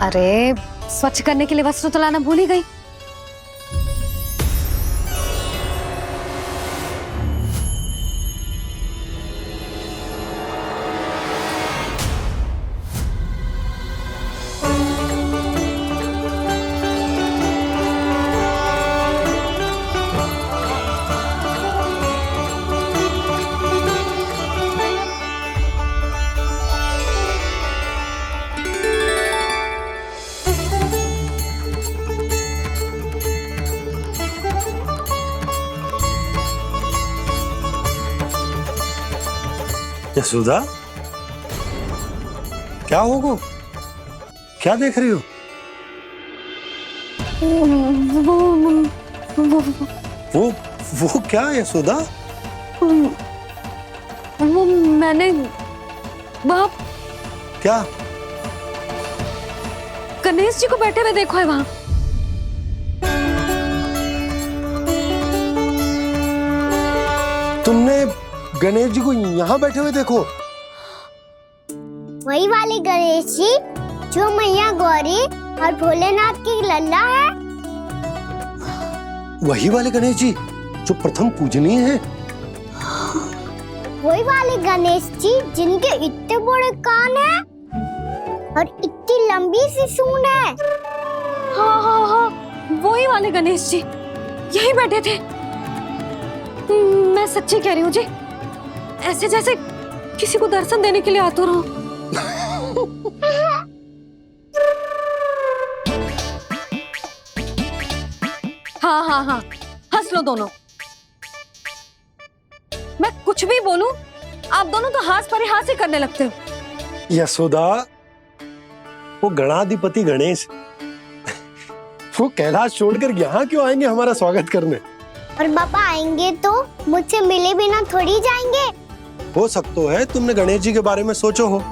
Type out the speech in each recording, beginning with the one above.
अरे स्वच्छ करने के लिए वस्त्र तो लाना भूल ही गई। यशोदा, क्या होगा? क्या देख रही हो? वो क्या यशोदा? वो मैंने बाप क्या? गणेश जी को बैठे हुए देखो है वहां। तुमने गणेश जी को यहाँ बैठे हुए देखो? वही वाले गणेश जी जो मैया गौरी और भोलेनाथ की लल्ला है। वही वाले गणेश जी जो प्रथम पूजनीय हैं। वही वाले गणेश जी जिनके इतने बड़े कान हैं और इतनी लंबी सी सूंड है। हाँ हाँ हाँ, वही वाले गणेश जी यही बैठे थे। मैं सच्ची कह रही हूँ जी, ऐसे जैसे किसी को दर्शन देने के लिए आतुर हो। हाँ हाँ हाँ, हंस लो दोनों। मैं कुछ भी बोलूं, आप दोनों तो हाथ परिहास ही करने लगते हो। यशोदा, वो गणाधिपति गणेश वो कैलाश छोड़कर यहाँ क्यों आएंगे हमारा स्वागत करने? और पापा आएंगे तो मुझसे मिले बिना थोड़ी जाएंगे। हो सकता है तुमने गणेश जी के बारे में सोचो हो,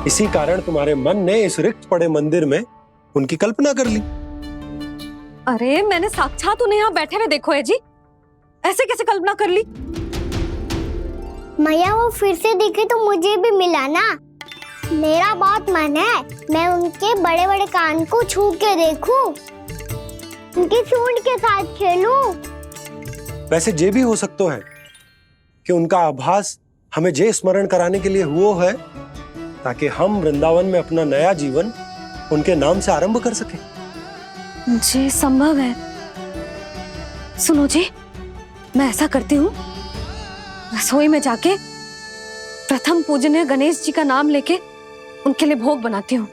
इसी कारण तुम्हारे मन ने इस रिक्त पड़े मंदिर में उनकी कल्पना कर ली। अरे मैंने साक्षात उन्हें यहाँ बैठे हुए देखो है जी, ऐसे कैसे कल्पना कर ली? मैया वो फिर से दिखे तो मुझे भी मिला ना। मेरा बहुत मन है मैं उनके बड़े बड़े कान को छू के देखूं, उनकी सूंड के साथ खेलूं। वैसे ये भी हो सकता है कि उनका आभास हमें जे स्मरण कराने के लिए हुआ है ताकि हम वृंदावन में अपना नया जीवन उनके नाम से आरंभ कर सके। जी संभव है। सुनो जी, मैं ऐसा करती हूँ, रसोई में जाके प्रथम पूजनीय गणेश जी का नाम लेके उनके लिए भोग बनाती हूँ।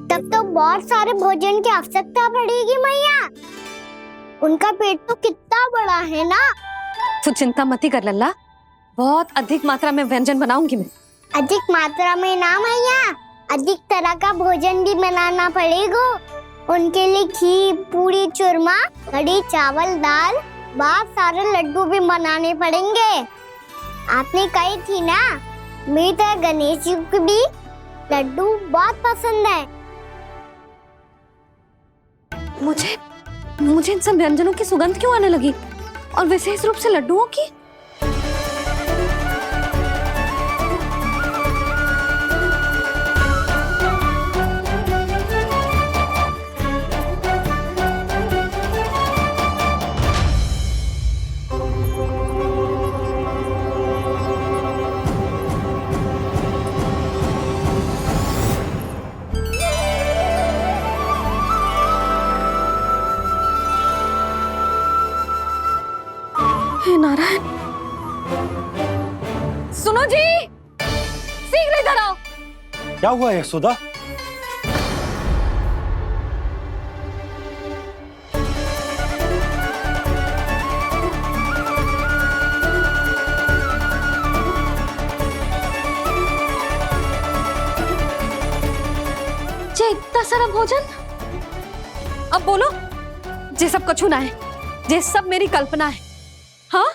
तब तो बहुत सारे भोजन की आवश्यकता पड़ेगी मैया। उनका पेट तो कितना बड़ा है ना। तू चिंता मत ही कर लल्ला, बहुत अधिक मात्रा में व्यंजन बनाऊंगी मैं। अधिक मात्रा में ना मैया, अधिक तरह का भोजन भी बनाना पड़ेगा। उनके लिए खीर, पूरी, चूरमा, कढ़ी, चावल, दाल, बहुत सारे लड्डू भी बनाने पड़ेंगे। आपने कही थी ना, मेरी तरह गणेश जी को भी लड्डू बहुत पसंद है। मुझे इन सब व्यंजनों की सुगंध क्यों आने लगी, और विशेष रूप से लड्डुओं की? हे नारायण, सुनो जी, शीघ्र इधर आओ। क्या हुआ यशोदा? जे इतना सारा भोजन, अब बोलो, जे सब कछु ना है, जे सब मेरी कल्पना है। हाँ,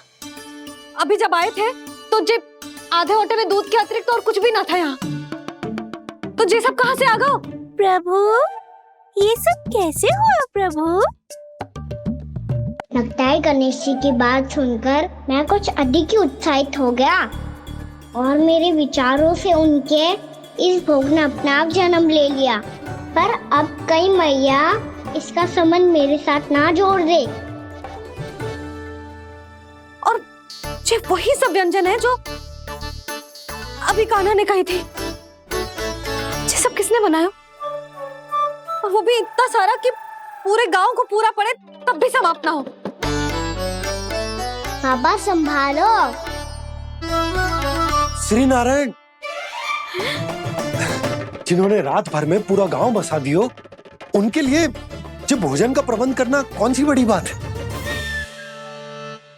अभी जब आए थे तो जे आधे ओटे में दूध के अतिरिक्त और कुछ भी ना था यहाँ, तो जे सब कहाँ से आ गए? प्रभु, ये सब कैसे हुआ प्रभु? लगता है गणेश जी की बात सुनकर मैं कुछ अधिक ही उत्साहित हो गया और मेरे विचारों से उनके इस भोग ने अपना आप जन्म ले लिया। पर अब कहीं मैया इसका संबंध मेरे साथ ना जोड़ दे। और ये वही सब व्यंजन है जो अभी कान्हा ने कही थी। ये सब किसने बनाया? और वो भी इतना सारा कि पूरे गांव को पूरा पड़े तब भी समाप्त ना हो। बाबा संभालो। श्री नारायण, जिन्होंने रात भर में पूरा गांव बसा दियो, उनके लिए जो भोजन का प्रबंध करना कौन सी बड़ी बात है।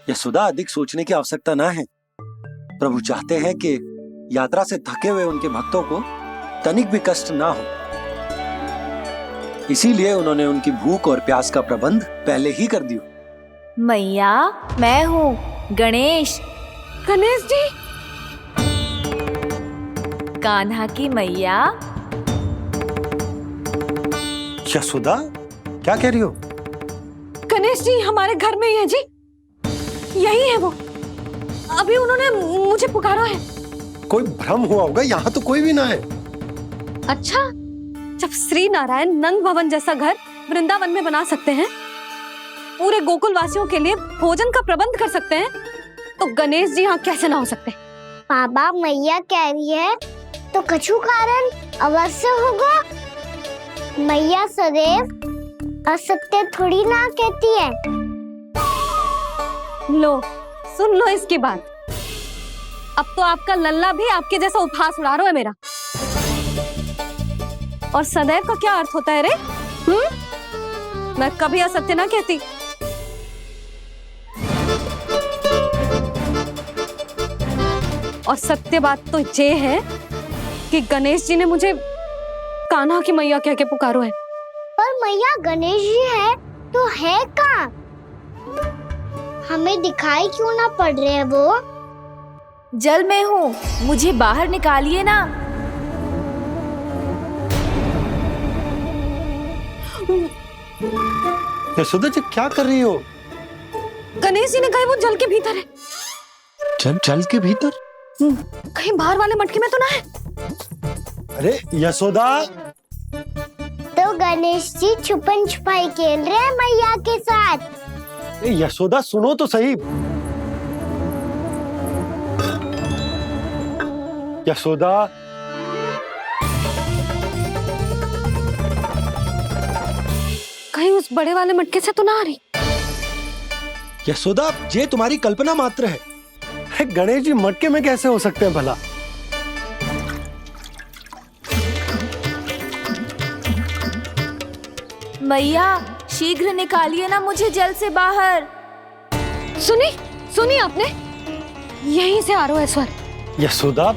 यशोदा, अधिक सोचने की आवश्यकता ना है। प्रभु चाहते हैं कि यात्रा से थके हुए उनके भक्तों को तनिक भी कष्ट ना हो, इसीलिए उन्होंने उनकी भूख और प्यास का प्रबंध पहले ही कर दिया। मैया, मैं हूँ गणेश। गणेश जी, कान्हा की मैया। यशोदा, क्या कह रही हो? गणेश जी हमारे घर में ही है जी, यही है वो। अभी उन्होंने मुझे पुकारा है। कोई भ्रम हुआ होगा, यहाँ तो कोई भी ना है। अच्छा, जब श्री नारायण नंद भवन जैसा घर वृंदावन में बना सकते हैं, पूरे गोकुल वासियों के लिए भोजन का प्रबंध कर सकते हैं, तो गणेश जी यहाँ कैसे ना हो सकते? बाबा, मैया कह रही है तो कछु कारण अवश्य होगा। मैया सदैव असत्य थोड़ी ना कहती है। लो, सुन लो इसकी बात। अब तो आपका लल्ला भी आपके जैसा उपहास उड़ा रहा है मेरा। और सदैव का क्या अर्थ होता है रे? मैं कभी असत्य ना कहती। और सत्य बात तो ये है कि गणेश जी ने मुझे कान्हा की मैया कह के पुकारो है। पर मैया गणेश जी है तो है कहाँ? हमें दिखाई क्यों ना पड़ रहे हैं वो? जल में हूँ, मुझे बाहर निकालिए ना। यशोदा जी, क्या कर रही हो? गणेश जी ने कहा वो जल के भीतर है। जल के भीतर? कहीं बाहर वाले मटके में तो ना है? अरे यशोदा! तो गणेश जी छुपन छुपाई खेल रहे हैं मैया के साथ। यशोदा, सुनो तो सही। यशोदा, कहीं उस बड़े वाले मटके से तो ना आ रही? यशोदा, ये तुम्हारी कल्पना मात्र है। गणेश जी मटके में कैसे हो सकते हैं भला? मैया, शीघ्र निकालिए ना मुझे जल से बाहर। सुनी आपने? यहीं से आ रहा है स्वर। यशोदा,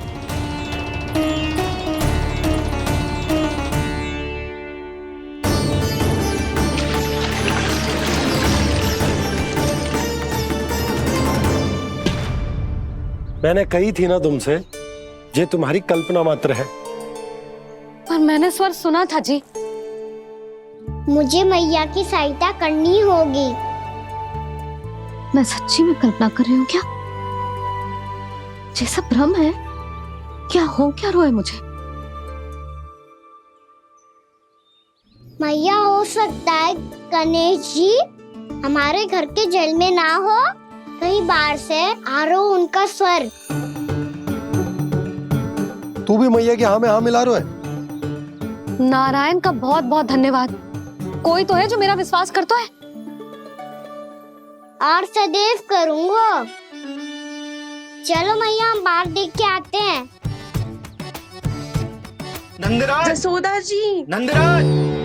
मैंने कही थी ना तुमसे, ये तुम्हारी कल्पना मात्र है। पर मैंने स्वर सुना था जी। मुझे मैया की सहायता करनी होगी। मैं सच्ची में कल्पना कर रही हूँ क्या? ये सब भ्रम है क्या? हो क्या रहा है मुझे? मैया, हो सकता है गणेश जी हमारे घर के जल में ना हो, कहीं बाहर से आ रहा हो उनका स्वर। तू भी मैया के हाँ में हाँ मिला रहा है। नारायण का बहुत बहुत धन्यवाद। कोई तो है जो मेरा विश्वास करता है। और सदैव करूंगा। चलो मैया, हम बाहर देख के आते हैं। नंदराज, जसोदा जी। नंदराज!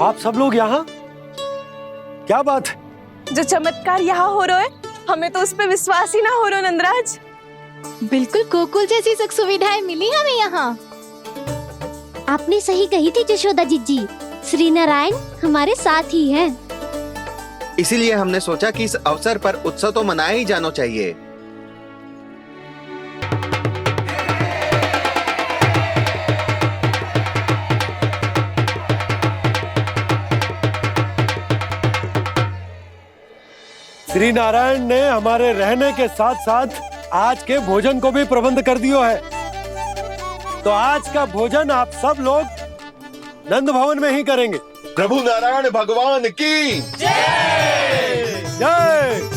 आप सब लोग यहाँ? क्या बात है? जो चमत्कार यहाँ हो रहा है, हमें तो उस पे विश्वास ही ना हो रहा नंदराज। बिल्कुल गोकुल जैसी सुख सुविधाएं मिली हमें यहाँ। आपने सही कही थी जशोदा जीजी, श्री नारायण हमारे साथ ही हैं। इसीलिए हमने सोचा कि इस अवसर पर उत्सव तो मनाया ही जाना चाहिए। श्री नारायण ने हमारे रहने के साथ साथ आज के भोजन को भी प्रबंध कर दियो है। तो आज का भोजन आप सब लोग नंद भवन में ही करेंगे। प्रभु नारायण भगवान की जय जय।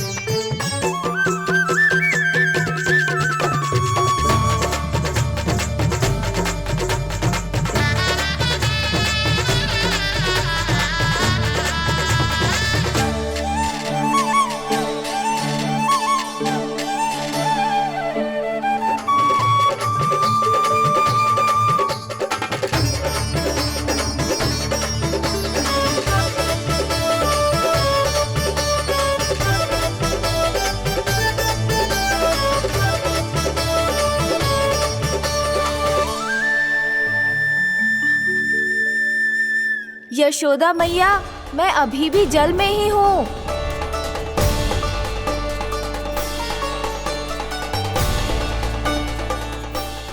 यशोदा मैया, मैं अभी भी जल में ही हूँ।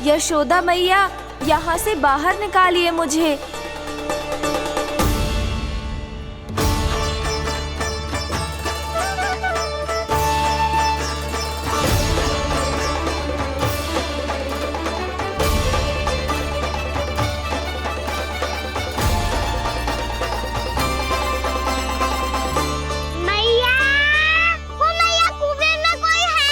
यशोदा मैया, यहाँ से बाहर निकालिए मुझे। मैया, वो मैया कुएं में कोई है।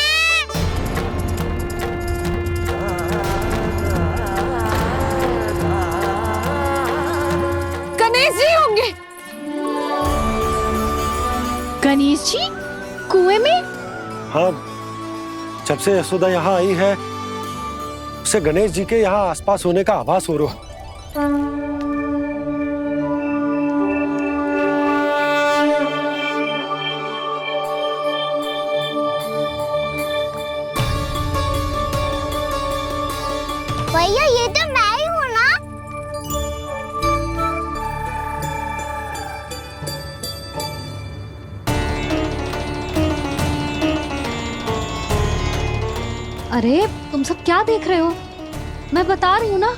गणेश जी होंगे। गणेश जी कुएं में? हाँ, जब से यशोदा यहाँ आई है उसे गणेश जी के यहाँ आसपास होने का आभास हो रहा है। भैया ये तो मैं ही हूँ ना। अरे तुम सब क्या देख रहे हो? मैं बता रही हूँ ना,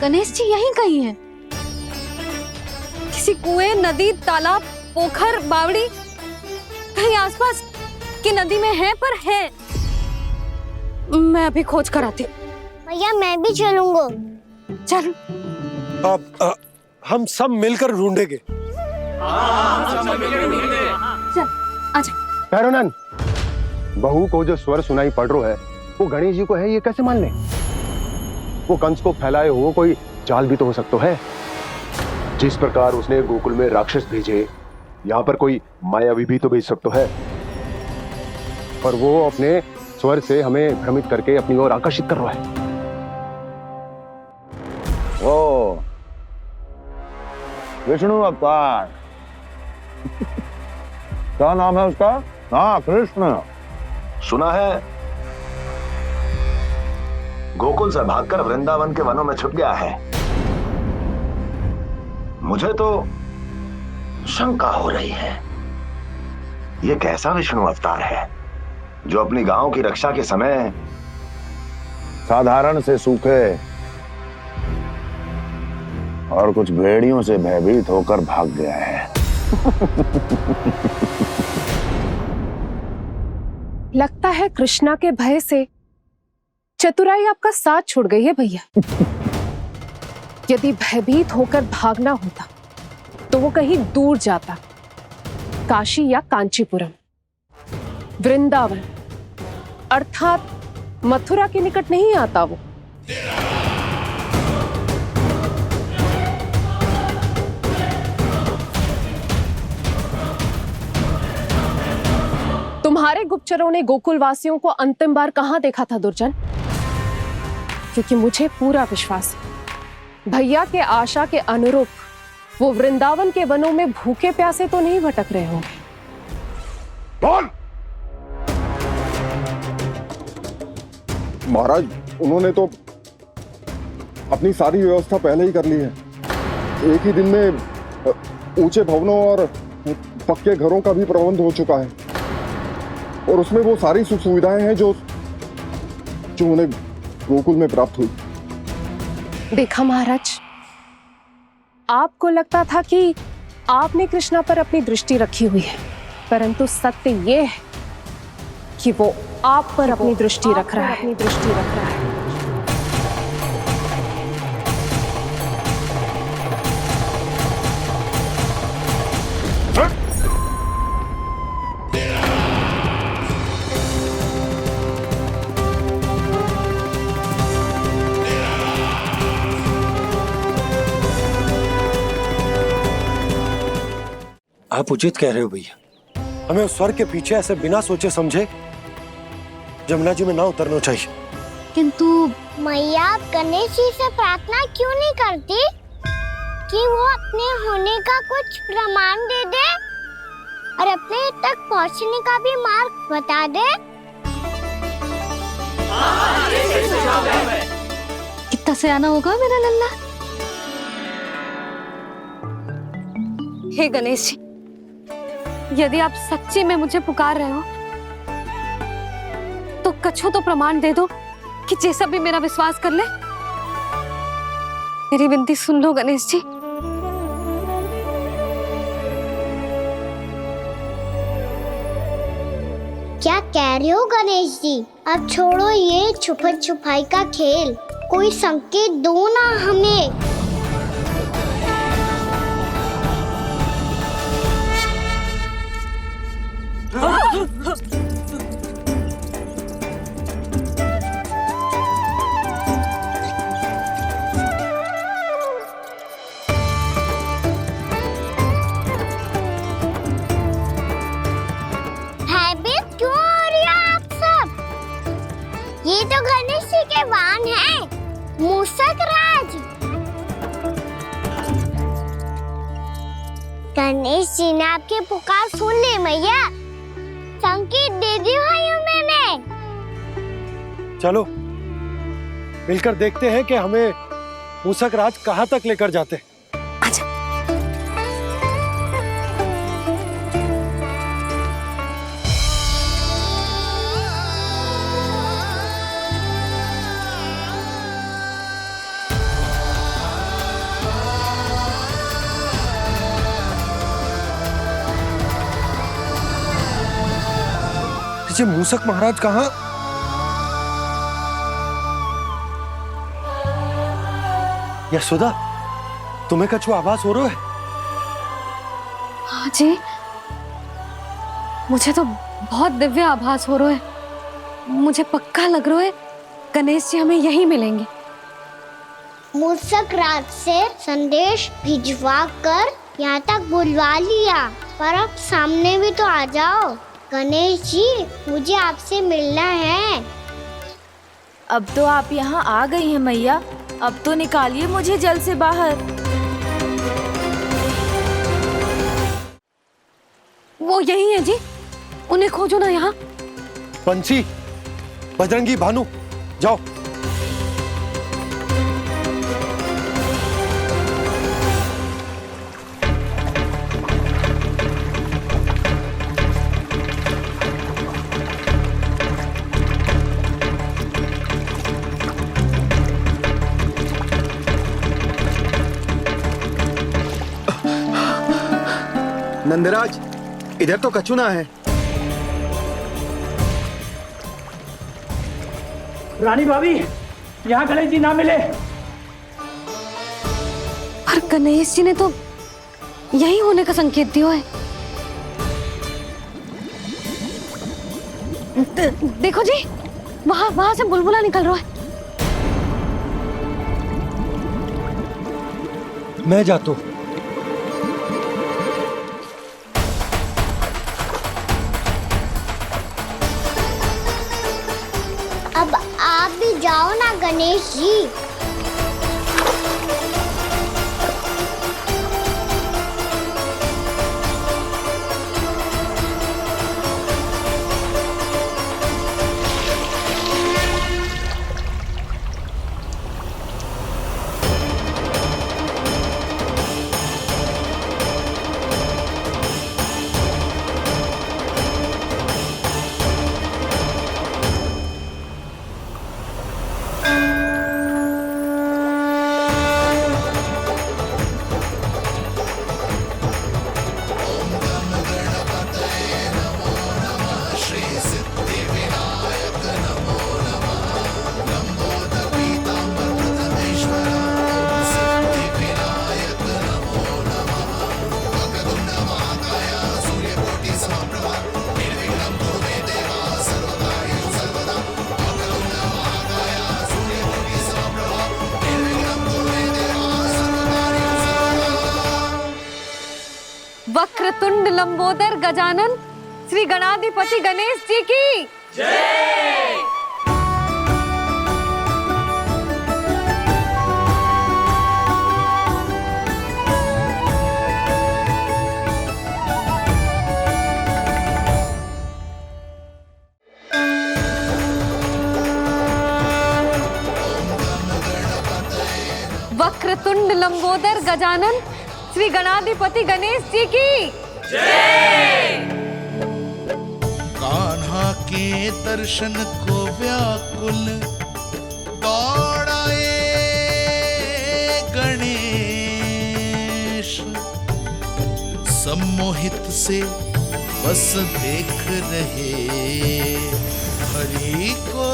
गणेश जी यहीं कहीं हैं। किसी कुएं, नदी, तालाब, पोखर, बावड़ी कहीं आसपास की नदी में है, पर है। मैं अभी खोज कर आती हूँ। भैया मैं भी चलूंगा। चल। अब हम सब मिलकर ढूंढेंगे। चल आजा। भैरवनंद, बहू को जो स्वर सुनाई पड़ रहा है वो गणेश जी को है, ये कैसे मान ले? वो कंस को फैलाए हुए कोई जाल भी तो हो सकता है। जिस प्रकार उसने गोकुल में राक्षस भेजे, यहाँ पर कोई मायावी भी तो भेज सकता है। और वो अपने स्वर से हमें भ्रमित करके अपनी ओर आकर्षित कर रहा है। ओ विष्णु अवतार। क्या नाम है उसका? हाँ, कृष्ण। सुना है गोकुल से भागकर वृंदावन के वनों में छुप गया है। मुझे तो शंका हो रही है, ये कैसा विष्णु अवतार है जो अपनी गांव की रक्षा के समय साधारण से सूखे और कुछ भेड़ियों से भयभीत होकर भाग गया है। लगता है कृष्णा के भय से चतुराई आपका साथ छोड़ गई है भैया। यदि भयभीत होकर भागना होता तो वो कहीं दूर जाता, काशी या कांचीपुरम, वृंदावन अर्थात मथुरा के निकट नहीं आता वो। तुम्हारे गुप्तचरों ने गोकुल वासियों को अंतिम बार कहां देखा था दुर्जन? क्योंकि मुझे पूरा विश्वास है भैया के आशा के अनुरूप वो वृंदावन के वनों में भूखे प्यासे तो नहीं भटक रहे होंगे। बोल! महाराज, उन्होंने तो अपनी सारी व्यवस्था पहले ही कर ली है। एक ही दिन में ऊंचे भवनों और पक्के घरों का भी प्रबंध हो चुका है, और उसमें वो सारी सुख सुविधाएं हैं जो उन्हें गोकुल में प्राप्त हुई। देखा महाराज, आपको लगता था कि आपने कृष्णा पर अपनी दृष्टि रखी हुई है, परंतु सत्य ये है कि वो आप पर अपनी दृष्टि रख रहा है। आप उचित कह रहे हो भैया, हमें उस स्वर के पीछे ऐसे बिना सोचे समझे जमुना जी में ना उतरना चाहिए। किंतु मैया आप गणेश जी से प्रार्थना क्यों नहीं करती कि वो अपने होने का कुछ प्रमाण दे दे और अपने तक पहुंचने का भी मार्ग बता दे? कितना सयाना होगा मेरा लल्ला। हे गणेश जी, यदि आप सच्ची में मुझे पुकार रहे हो तो कछु तो प्रमाण दे दो कि जैसा भी मेरा विश्वास कर ले। मेरी विनती सुन लो गणेश जी। क्या कह रहे हो गणेश जी? अब छोड़ो ये छुपन छुपाई का खेल, कोई संकेत दो ना हमें। भयभीत क्यों हो रही हो आप सब? ये तो गणेश जी के वाहन हैं, मूषक राज। गणेश जी ने आपकी पुकार सुन ली मैया, संकेत दे दी भाइयों मैंने। चलो मिलकर देखते हैं कि हमें मूषक राज कहाँ तक लेकर जाते हैं। ये मूषक महाराज कहाँ? यशोदा, तुम्हें कछु आभास हो रहा है? हाँ जी, मुझे तो बहुत दिव्य आभास हो रहा है। मुझे पक्का लग रहा है गणेश जी हमें यहीं मिलेंगे। मूषक राज से संदेश भिजवा कर यहाँ तक बुलवा लिया, पर अब सामने भी तो आ जाओ। गणेश जी, मुझे आपसे मिलना है। अब तो आप यहाँ आ गई हैं मैया, अब तो निकालिए मुझे जल से बाहर। वो यही है जी, उन्हें खोजो ना यहाँ। बंसी, बजरंगी, भानु, जाओ। नंदराज, इधर तो कछु ना है। रानी भाभी, यहाँ गणेश जी ना मिले। पर गणेश जी ने तो यही होने का संकेत दिया है। देखो जी, वहां से बुलबुला निकल रहा है। मैं जाता हूँ। अब आप भी जाओ ना गणेश जी। वक्रतुंड लंबोदर गजानन श्री गणाधिपति गणेश जी की जय। वक्रतुंड लंबोदर गजानन श्री गणाधिपति गणेश जी की जय। कान्हा के दर्शन को व्याकुल दौड़ाए गणेश, सम्मोहित से बस देख रहे हरि को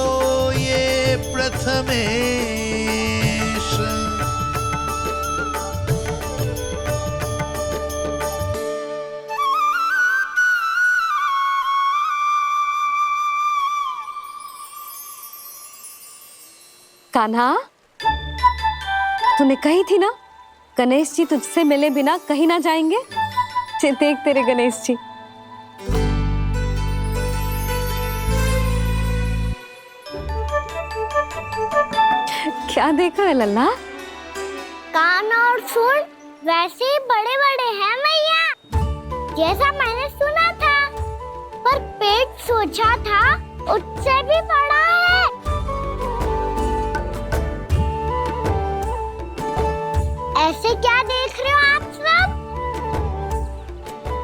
ये प्रथमेश। कान्हा, तूने कही थी ना गणेश जी तुझसे मिले बिना कहीं ना जाएंगे। देख तेरे गणेश जी। क्या देखा है लल्ला? कान और सुन वैसे ही बड़े बड़े हैं मैया, जैसा मैंने सुना था, पर पेट सोचा था उससे भी बड़ा है। ऐसे क्या देख रहे हो आप सब?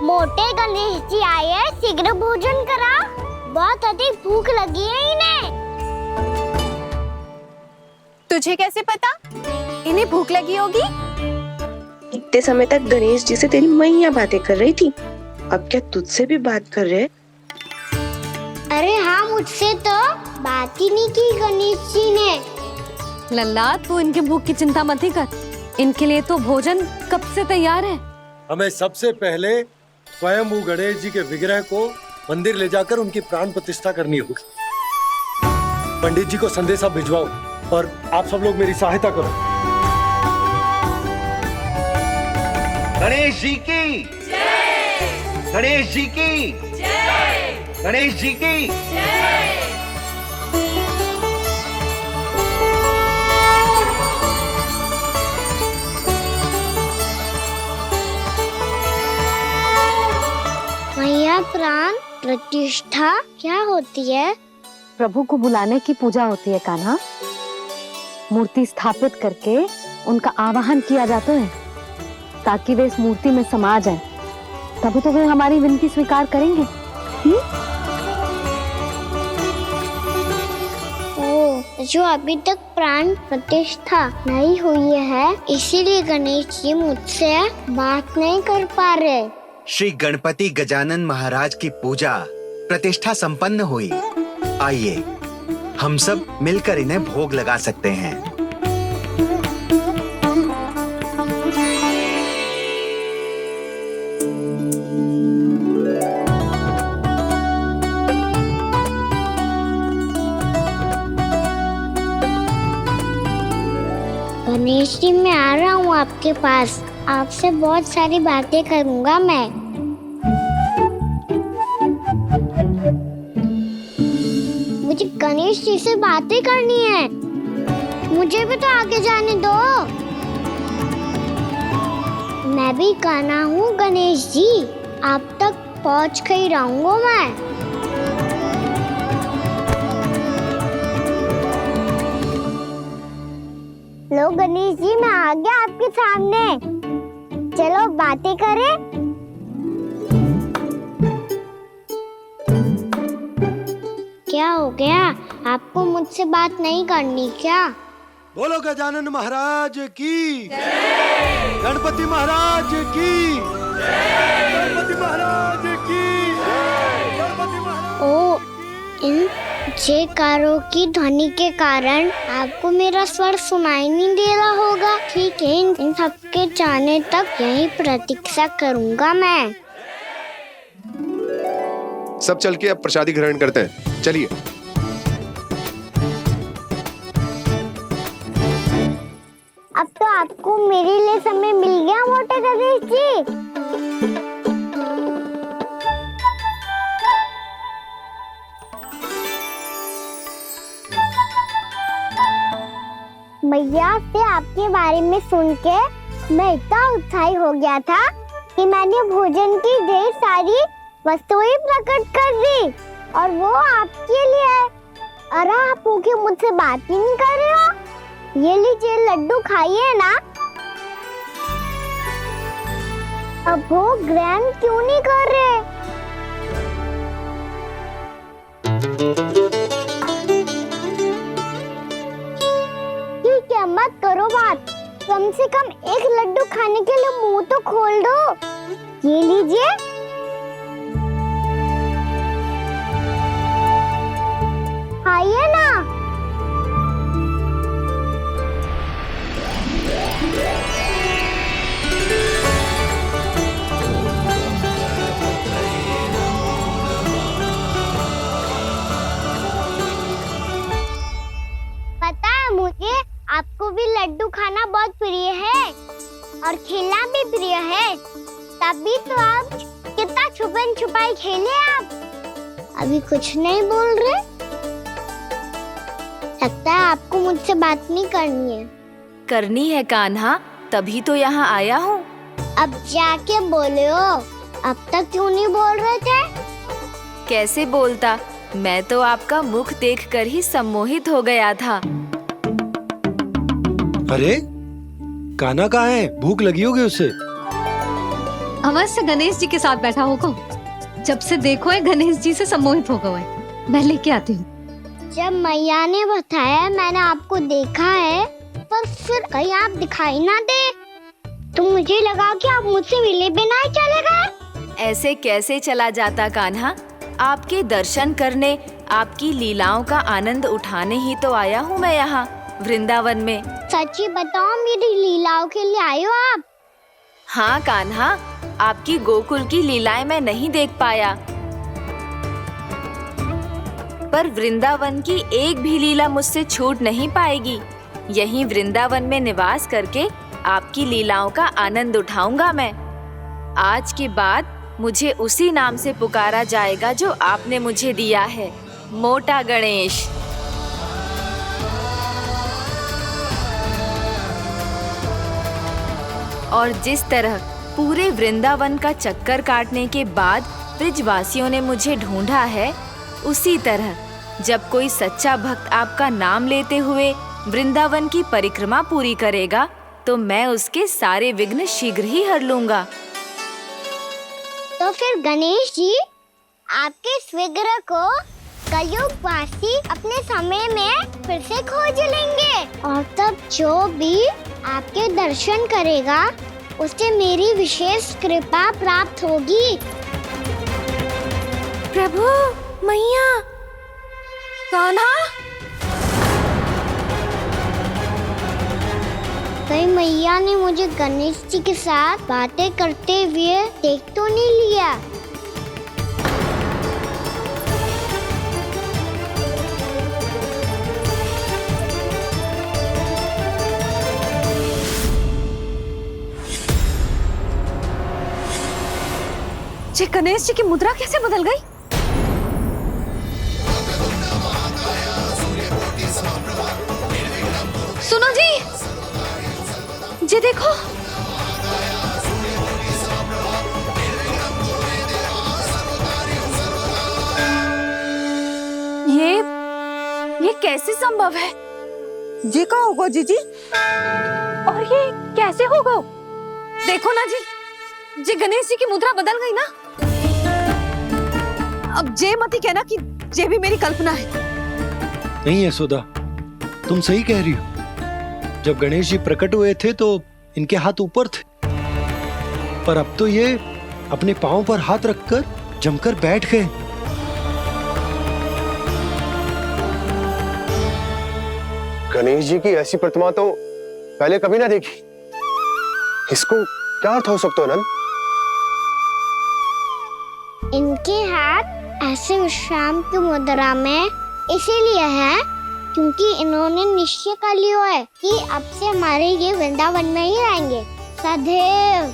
मोटे गणेश जी आए हैं, शीघ्र भोजन करा, बहुत अधिक भूख लगी है इन्हें। तुझे कैसे पता इन्हें भूख लगी होगी? इतने समय तक गणेश जी से तेरी मैया बातें कर रही थी, अब क्या तुझसे भी बात कर रहे? अरे हाँ, मुझसे तो बात ही नहीं की गणेश जी ने। लल्ला, तू इनकी भूख की चिंता मत ही कर, इनके लिए तो भोजन कब से तैयार है। हमें सबसे पहले स्वयं गणेश जी के विग्रह को मंदिर ले जाकर उनकी प्राण प्रतिष्ठा करनी होगी। पंडित जी को संदेशा भिजवाओ और आप सब लोग मेरी सहायता करो। गणेश जी की जय। गणेश जी की जय। गणेश जी की जय। मैया, प्राण प्रतिष्ठा क्या होती है? प्रभु को बुलाने की पूजा होती है कान्हा। मूर्ति स्थापित करके उनका आवाहन किया जाता है ताकि वे इस मूर्ति में समा जाएं। तभी तो वे हमारी विनती स्वीकार करेंगे। जो अभी तक प्राण प्रतिष्ठा नहीं हुई है, इसीलिए गणेश जी मुझसे बात नहीं कर पा रहे। श्री गणपति गजानन महाराज की पूजा प्रतिष्ठा संपन्न हुई। आइए हम सब मिलकर इन्हें भोग लगा सकते हैं। गणेश जी, मैं आ रहा हूँ आपके पास, आपसे बहुत सारी बातें करूँगा मैं। मुझे गणेश जी से बातें करनी है, मुझे भी तो आगे जाने दो। मैं भी कान्हा हूँ गणेश जी, आप तक पहुँच कर ही रहूँगा मैं। लो गणेश जी, मैं आ गया आपके सामने, चलो बातें करें। क्या हो गया, आपको मुझसे बात नहीं करनी क्या? बोलो गजानन महाराज की जय। गणपति महाराज की जय। गणपति महाराज की जय। गणपति महाराज। ओ, इन जयकारों की ध्वनि के कारण आपको मेरा स्वर सुनाई नहीं दे रहा होगा। ठीक है, इन सबके जाने तक यही प्रतीक्षा करूंगा मैं। सब चल के अब प्रसादी ग्रहण करते हैं, चलिए। अब तो आपको मेरे लिए समय मिल गया मोटे गणेश जी। भैया से आपके बारे में सुन के मैं इतना उत्साही हो गया था कि मैंने भोजन की ढेर सारी वस्तुएं प्रकट कर दी और वो आपके लिए है। अरे आप भूखे मुझसे बात ही नहीं कर रहे हो। ये लीजिए लड्डू खाइए ना। अब वो ग्रैंड क्यों नहीं कर रहे? ठीक है, मत करो बात। कम से कम एक लड्डू खाने के लिए मुंह तो खोल दो। ये लीजिए। खाइए ना। पता है मुझे आपको भी लड्डू खाना बहुत प्रिय है और खेलना भी प्रिय है, तभी तो आप कितना छुपन छुपाई खेले। आप अभी कुछ नहीं बोल रहे। लगता है आपको मुझसे बात नहीं करनी है। करनी है कान्हा, तभी तो यहाँ आया हूँ। अब जाके बोलो। अब तक क्यों नहीं बोल रहे थे? कैसे बोलता, मैं तो आपका मुख देखकर ही सम्मोहित हो गया था। अरे कान्हा कहाँ है? भूख लगी होगी उसे। अवश्य गणेश जी के साथ बैठा होगा। जब से देखो है गणेश जी से सम्मोहित हो गए। मैं लेके आती हूँ। जब मैया ने बताया मैंने आपको देखा है, पर फिर कहीं आप दिखाई ना दे तो मुझे लगा कि आप मुझसे मिले बिना ही चले गए। ऐसे कैसे चला जाता कान्हा, आपके दर्शन करने, आपकी लीलाओं का आनंद उठाने ही तो आया हूँ मैं यहाँ वृंदावन में। सच्ची बताओ, मेरी लीलाओं के लिए आए हो आप? हाँ कान्हा, आपकी गोकुल की लीलाएं मैं नहीं देख पाया, पर वृंदावन की एक भी लीला मुझसे छूट नहीं पाएगी। यहीं वृंदावन में निवास करके आपकी लीलाओं का आनंद उठाऊंगा मैं। आज के बाद मुझे उसी नाम से पुकारा जाएगा जो आपने मुझे दिया है, मोटा गणेश। और जिस तरह पूरे वृंदावन का चक्कर काटने के बाद ब्रिजवासियों ने मुझे ढूंढा है, उसी तरह जब कोई सच्चा भक्त आपका नाम लेते हुए वृंदावन की परिक्रमा पूरी करेगा, तो मैं उसके सारे विघ्न शीघ्र ही हर लूंगा। तो फिर गणेश जी, आपके इस विग्रह को कलयुगवासी अपने समय में फिर से खोज लेंगे और तब जो भी आपके दर्शन करेगा उसे मेरी विशेष कृपा प्राप्त होगी। प्रभु, मैया, कान्हा, कहीं मैया ने मुझे गणेश जी के साथ बातें करते हुए देख तो नहीं लिया? ये गणेश जी की मुद्रा कैसे बदल गई? सुनो जी, ये देखो। ये कैसे संभव है? ये का होगा जीजी? और ये कैसे होगा? देखो ना जी, ये गणेश जी की मुद्रा बदल गई ना। अब जे मती कहना कि ये भी मेरी कल्पना है। नहीं यशोदा, तुम सही कह रही हो। जब गणेश जी प्रकट हुए थे तो इनके हाथ ऊपर थे, पर अब तो ये अपने पांव पर हाथ रखकर जमकर बैठ गए। गणेश जी की ऐसी प्रतिमा तो पहले कभी ना देखी। इसको क्या अर्थ हो सकता है नंद? इनके हाथ ऐसे विश्राम की मुद्रा में इसीलिए है क्योंकि इन्होंने निश्चय कर लिया है कि अब से हमारे ये वृंदावन में ही रहेंगे सदैव।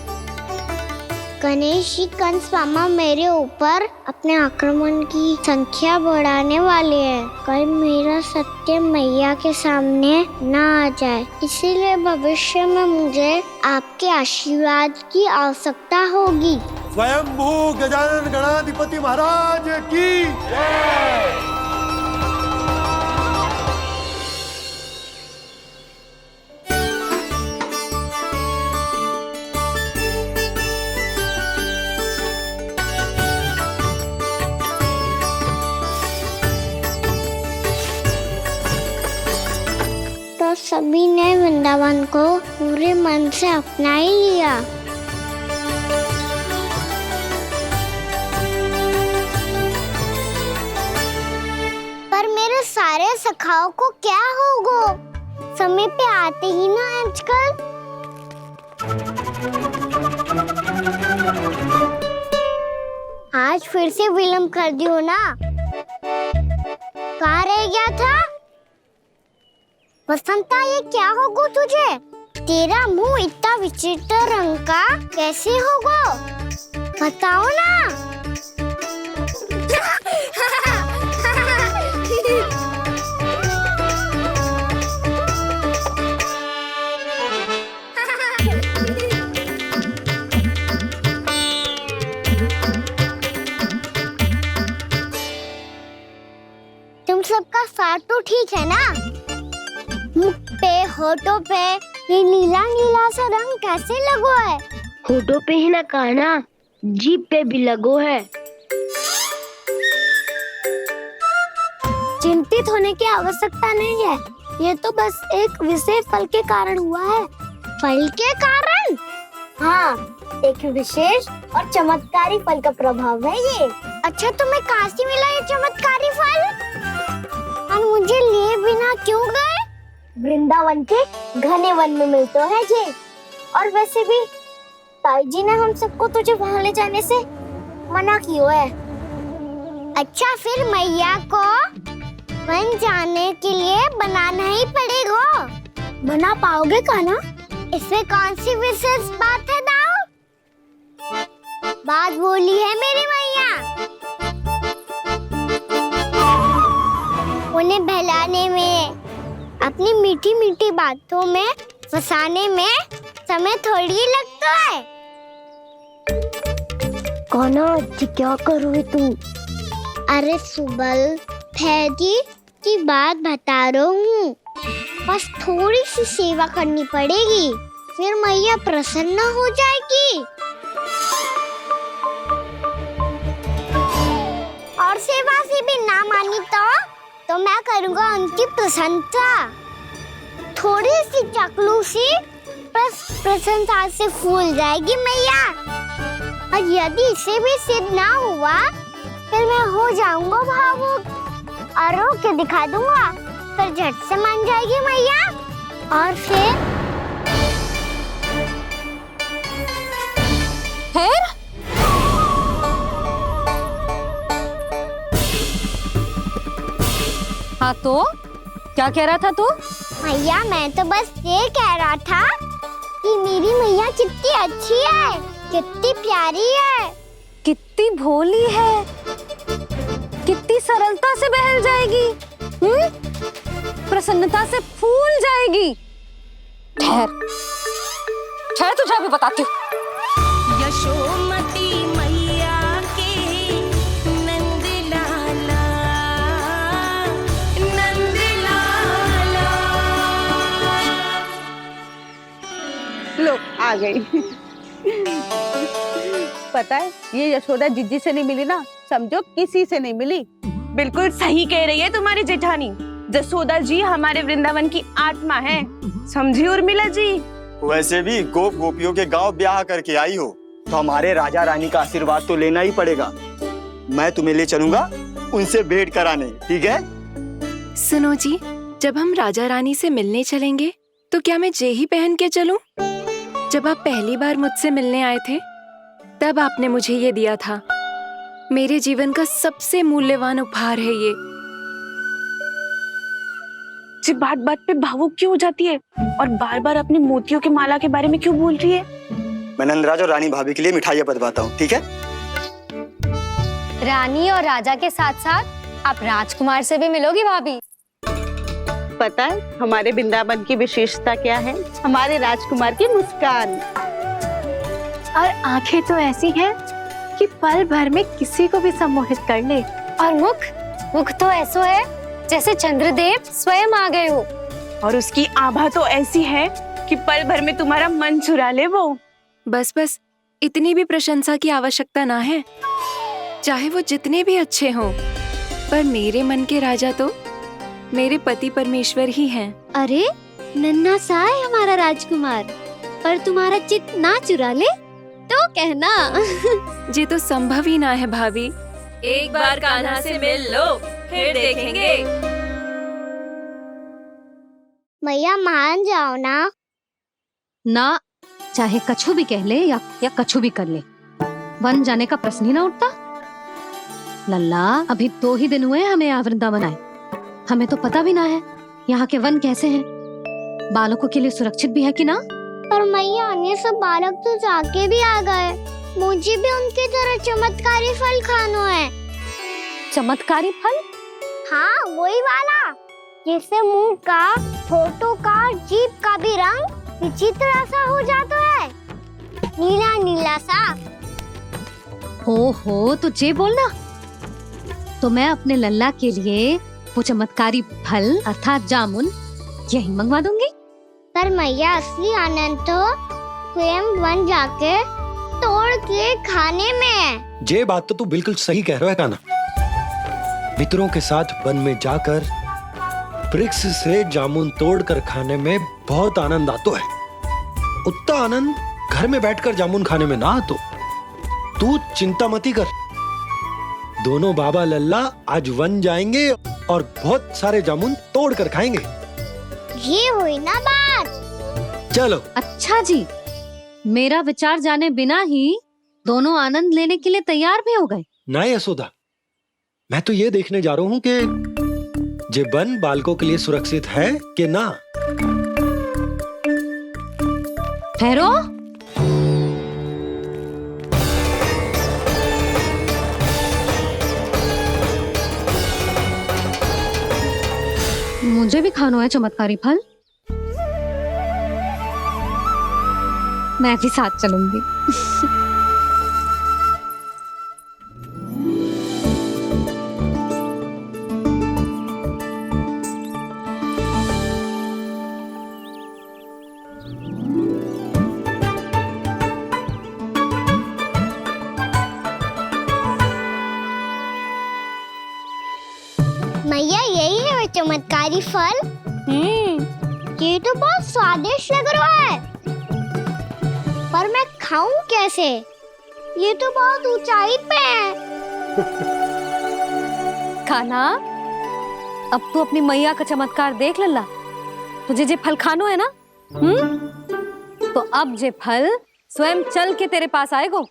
गणेश जी कंस मामा मेरे ऊपर अपने आक्रमण की संख्या बढ़ाने वाले हैं। कल मेरा सत्य मैया के सामने ना आ जाए, इसीलिए भविष्य में मुझे आपके आशीर्वाद की आवश्यकता होगी। स्वयंभू गजानन गणाधिपति महाराज की जय। तो सभी ने वृंदावन को पूरे मन से अपना ही लिया। पर मेरे सारे सखाओं को क्या होगा? समय पे आते ही ना आजकल। आज फिर से विलम्ब कर दियो ना। कहाँ रह गया था? वसंता, ये क्या होगा तुझे? तेरा मुंह इतना विचित्र रंग का कैसे होगा? बताओ ना। तुम सबका साथ तो ठीक है ना? मुख पे, होठों पे ये नीला नीला सा रंग कैसे लगो है? होठों पे ही ना काना, जीभ पे भी लगो है। चिंतित होने की आवश्यकता नहीं है, ये तो बस एक विशेष फल के कारण हुआ है। फल के कारण? हाँ, एक विशेष और चमत्कारी फल का प्रभाव है ये। अच्छा, तुम्हें कहाँ से मिला ये चमत्कारी फल? और मुझे लिए बिना क्यों गए? वृंदावन के घने वन में मिलते हैं जी। और वैसे भी ताई जी ने हम सबको तुझे वहाँ ले जाने से मना किया है। अच्छा, फिर मैया को वन जाने के लिए बनाना ही पड़ेगा। बना पाओगे कान्हा? इसमें कौन सी विशेष बात है दाऊ? बात बोली है मेरी मैया। उन्हें बहलाने में, अपनी मीठी मीठी बातों में फंसाने में समय थोड़ी लगता है। कान्हा, क्या करोगे तू? अरे सुबल, फैजी की बात बता रहा हूँ। बस थोड़ी सी सेवा करनी पड़ेगी, फिर मैया प्रसन्न हो जाएगी। और सेवा से भी ना मानी तो मैं करूँगा उनकी प्रशंसा। थोड़ी सी चकलूसी बस प्रशंसा से फूल जाएगी मैया। और यदि इसे भी सिद्ध ना हुआ, फिर मैं हो जाऊंगा भावुक और रो के दिखा दूंगा, फिर झट से मान जाएगी मैया। और फिर हाँ, तो क्या कह रहा था तू? मैया, मैं तो बस ये कह रहा था कि मेरी मैया कितनी अच्छी है, कितनी प्यारी है, कितनी भोली है, कितनी सरलता से बहल जाएगी, प्रसन्नता से फूल जाएगी। ठहर ठहर, तुझे अभी बताती हूँ। यशोमती मैया के नंद लाला, नंद लाला। लो, आ गई। पता है, ये यशोदा जिज्जी से नहीं मिली ना, समझो किसी से नहीं मिली। बिल्कुल सही कह रही है तुम्हारी जेठानी। यशोदा जी हमारे वृंदावन की आत्मा है, समझी उर्मिला जी। वैसे भी गोप गोपियों के गांव ब्याह करके आई हो, तो हमारे राजा रानी का आशीर्वाद तो लेना ही पड़ेगा। मैं तुम्हें ले चलूंगा उनसे भेंट कराने, ठीक है? सुनो जी, जब हम राजा रानी से मिलने चलेंगे तो क्या मैं जे ही पहन के चलूं? जब आप पहली बार मुझसे मिलने आए थे, तब आपने मुझे ये दिया था। मेरे जीवन का सबसे मूल्यवान उपहार है ये। जी बात बात पे भावुक क्यों हो जाती है और बार बार अपनी मोतियों के माला के बारे में क्यों बोल रही है? मैं नंदराज और रानी भाभी के लिए मिठाइयाँ बंटवाता हूँ, ठीक है? रानी और राजा के साथ साथ आप राजकुमार से भी मिलोगी भाभी। पता है हमारे वृंदावन की विशेषता क्या है? हमारे राजकुमार की मुस्कान। और आंखें तो ऐसी हैं कि पल भर में किसी को भी सम्मोहित कर ले। और मुख तो ऐसा है जैसे चंद्रदेव स्वयं आ गए हो। और उसकी आभा तो ऐसी है कि पल भर में तुम्हारा मन चुरा ले वो। बस इतनी भी प्रशंसा की आवश्यकता ना है। चाहे वो जितने भी अच्छे हों, पर मेरे मन के राजा तो मेरे पति परमेश्वर ही हैं। अरे नन्हा सा है हमारा राजकुमार, पर तुम्हारा चित्त ना चुरा ले तो कहना। ये तो संभव ही ना है भाभी। एक बार कान्हा से मिल लो, फिर देखेंगे। मैया मान जाओ ना। चाहे कछु भी कह ले या कछु भी कर ले, वन जाने का प्रश्न ही ना उठता। लल्ला, अभी 2 ही दिन हुए हमें यहाँ वृंदावन आए। हमें तो पता भी ना है यहाँ के वन कैसे हैं, बालकों के लिए सुरक्षित भी है कि ना। पर मैया अन्य सब बालक तो जाके भी आ गए। मुझे भी उनकी तरह चमत्कारी फल खाना है। चमत्कारी फल? हाँ, वही वाला जिससे मुंह का, होठों का, जीभ का भी रंग विचित्र सा हो जाता है, नीला नीला सा। हो तो जे बोलना। तो मैं अपने लल्ला के लिए वो चमत्कारी फल अर्थात जामुन यही मंगवा दूंगी। पर मैया असली आनंद तो स्वयं वन जाके तोड़ के खाने में है। ये बात तो तू बिल्कुल सही कह रहा है कान्हा। मित्रों के साथ वन में जाकर वृक्ष से जामुन तोड़कर खाने में बहुत आनंद आता है। उतना आनंद घर में बैठकर जामुन खाने में ना आतो। तू चिंता मती कर, दोनों बाबा लल्ला आज वन जाएंगे और बहुत सारे जामुन तोड़कर खाएंगे। ये हुई ना बात। चलो। अच्छा जी, मेरा विचार जाने बिना ही दोनों आनंद लेने के लिए तैयार भी हो गए। ना यशोदा, मैं तो ये देखने जा रहा हूँ कि ये वन बालकों के लिए सुरक्षित है कि ना। ठहरो। मुझे भी खाना है चमत्कारी फल। मैं भी साथ चलूंगी। मैया यही है वो चमत्कारी फल। ये तो बहुत स्वादिष्ट लग रहा है, पर मैं खाऊं कैसे? ये तो बहुत ऊंचाई पे है। खाना, अब तू अपनी मैया का चमत्कार देख लल्ला। तुझे जे फल खानो है ना, तो अब जे फल स्वयं चल के तेरे पास आएगो।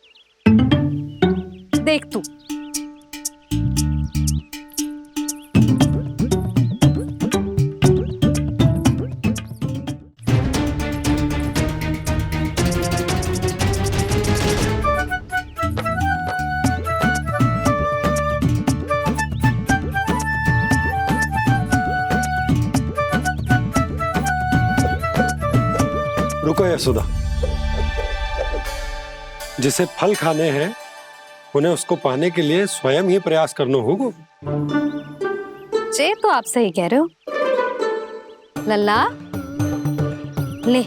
देख तू। रुको यशोदा, जिसे फल खाने हैं उन्हें उसको पाने के लिए स्वयं ही प्रयास करना होगा। जे तो आप सही कह रहे हो लल्ला। ले,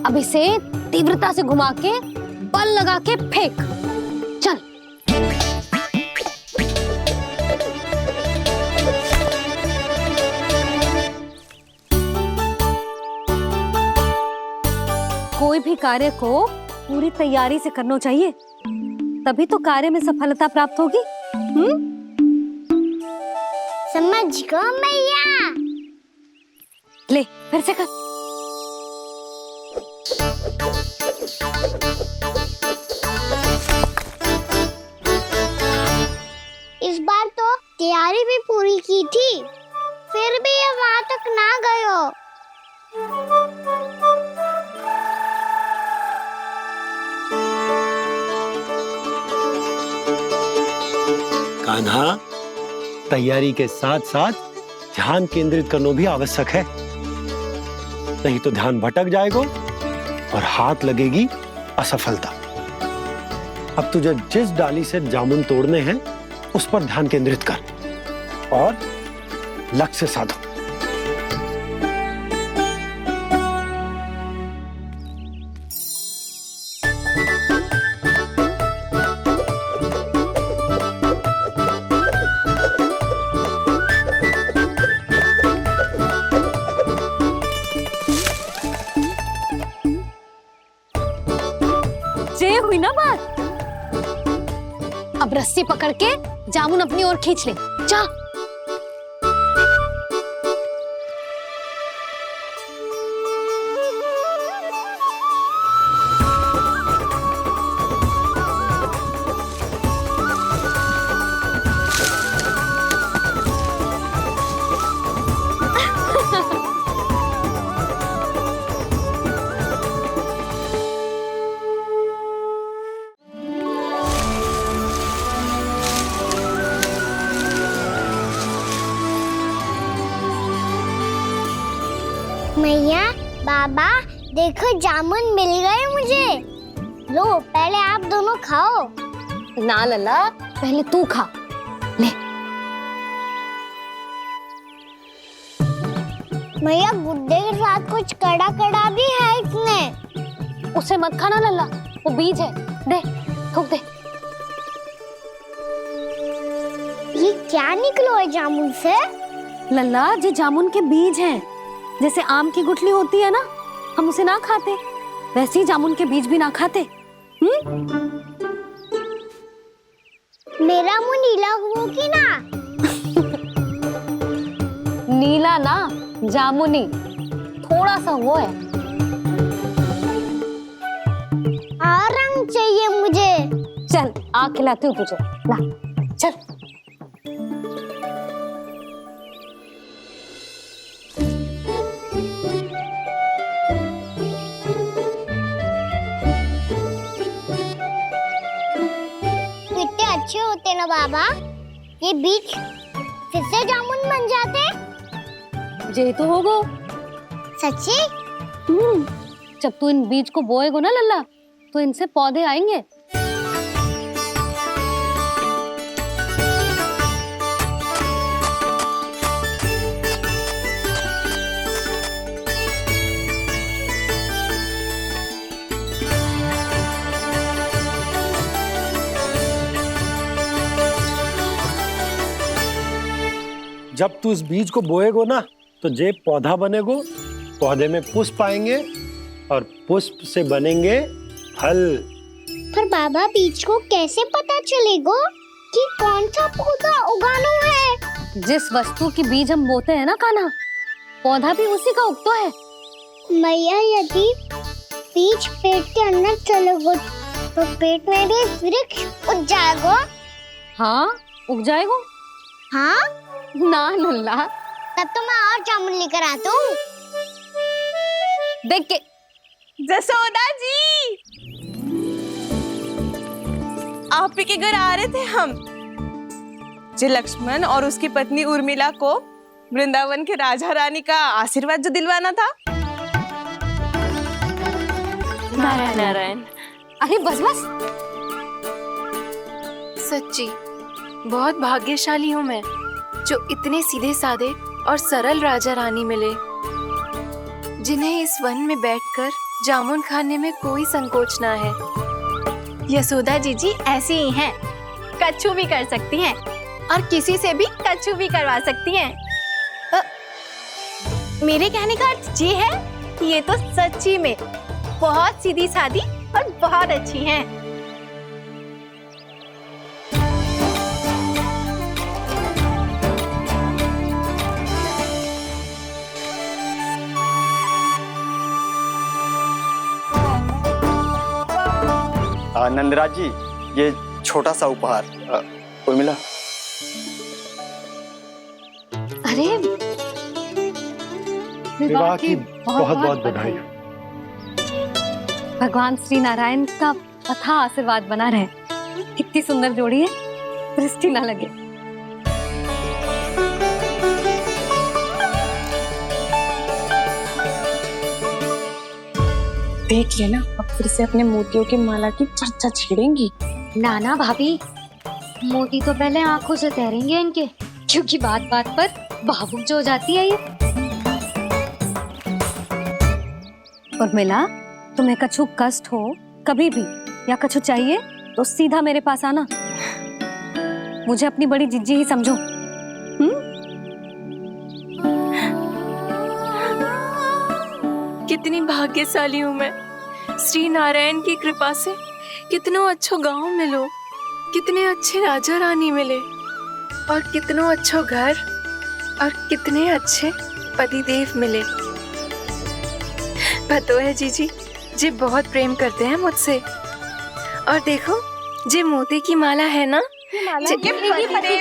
अब इसे तीव्रता से घुमा के बल लगा के फेंक। चल। कोई भी कार्य को पूरी तैयारी से करना चाहिए, तभी तो कार्य में सफलता प्राप्त होगी। समझ गो मैया। ले, फिर से कर। इस बार तो तैयारी भी पूरी की थी, फिर भी ये वहां तक ना गए हो। कान्हा, तैयारी के साथ साथ ध्यान केंद्रित करना भी आवश्यक है, नहीं तो ध्यान भटक जाएगा और हाथ लगेगी असफलता। अब तुझे जिस डाली से जामुन तोड़ने हैं उस पर ध्यान केंद्रित कर और लक्ष्य साधो। ये हुई ना बात। अब रस्सी पकड़ के जामुन अपनी ओर खींच ले। जा। मैया, बाबा, देखो जामुन मिल गए मुझे। लो, पहले आप दोनों खाओ। ना लल्ला, पहले तू खा ले। मैया, गुड्डे के साथ कुछ कड़ा कड़ा भी है इसमें। उसे मत खाना लल्ला, वो बीज है। दे, थूक दे। ये क्या निकलो है जामुन से? लल्ला, ये जामुन के बीज हैं। जैसे आम की गुठली होती है ना, हम उसे ना खाते, वैसे ही जामुन के बीज भी ना खाते। मेरा मुंह नीला हुआ कि ना? नीला ना, जामुनी, थोड़ा सा वो है। और रंग चाहिए मुझे। चल, आ खिलाती हूँ तुझे। ला, चल। अच्छे होते ना बाबा, ये बीज फिर से जामुन बन जाते। ये तो होगा। सच्ची? जब तू इन बीज को बोएगा ना लल्ला, तो इनसे पौधे आएंगे। जब तू इस बीज को बोएगो ना, तो जे पौधा बनेगो, पौधे में पुष्प आएंगे और पुष्प से बनेंगे फल। पर बाबा, बीज को कैसे पता चलेगा कि कौन सा पौधा उगाना है? जिस वस्तु की बीज हम बोते हैं ना कान्हा, पौधा भी उसी का उगता है। मैया, यदि बीज पेट के अंदर चलेगा तो पेट में भी वृक्ष उग जाएगा। हाँ, उग जाएगा। हाँ ना लल्ला, तब तो मैं और जामुन लेकर आता हूँ। देख के। जसोदा जी, आप ही के घर आ रहे थे हम। जो लक्ष्मण और उसकी पत्नी उर्मिला को वृंदावन के राजा रानी का आशीर्वाद जो दिलवाना था। नारायण नारायण। अरे बस बस। सच्ची बहुत भाग्यशाली हूँ मैं, जो इतने सीधे साधे और सरल राजा रानी मिले, जिन्हें इस वन में बैठकर जामुन खाने में कोई संकोच ना है। यशोदा जीजी ऐसी ही हैं, कच्छू भी कर सकती हैं और किसी से भी कच्छू भी करवा सकती हैं। मेरे कहने का अर्थ ये है कि ये तो सच्ची में बहुत सीधी सादी और बहुत अच्छी हैं। नंदराज जी, ये छोटा सा उपहार। उर्मिला। अरे, विवाह की बहुत बहुत बधाई। भगवान श्री नारायण का अथाह आशीर्वाद बना रहे। कितनी सुंदर जोड़ी है, दृष्टि ना लगे। देख लेना, अब फिर से अपने मोतियों की माला की चर्चा छेड़ेंगी। नाना भाभी, मोती तो पहले आंखों से तैरेंगे इनके, क्योंकि बात बात पर भावुक जो हो जाती है ये। उर्मिला, तुम्हें कछु कष्ट हो कभी भी या कछु चाहिए तो सीधा मेरे पास आना। मुझे अपनी बड़ी जिज्जी ही समझो। कितनी भाग्यशाली हूँ मैं, श्री नारायण की कृपा से कितनों अच्छो गांव मिलो, कितने अच्छे राजा रानी मिले और कितनों अच्छो घर और कितने अच्छे पतिदेव मिले। पतो है जीजी, जे बहुत प्रेम करते हैं मुझसे। और देखो, जे मोती की माला है ना, पति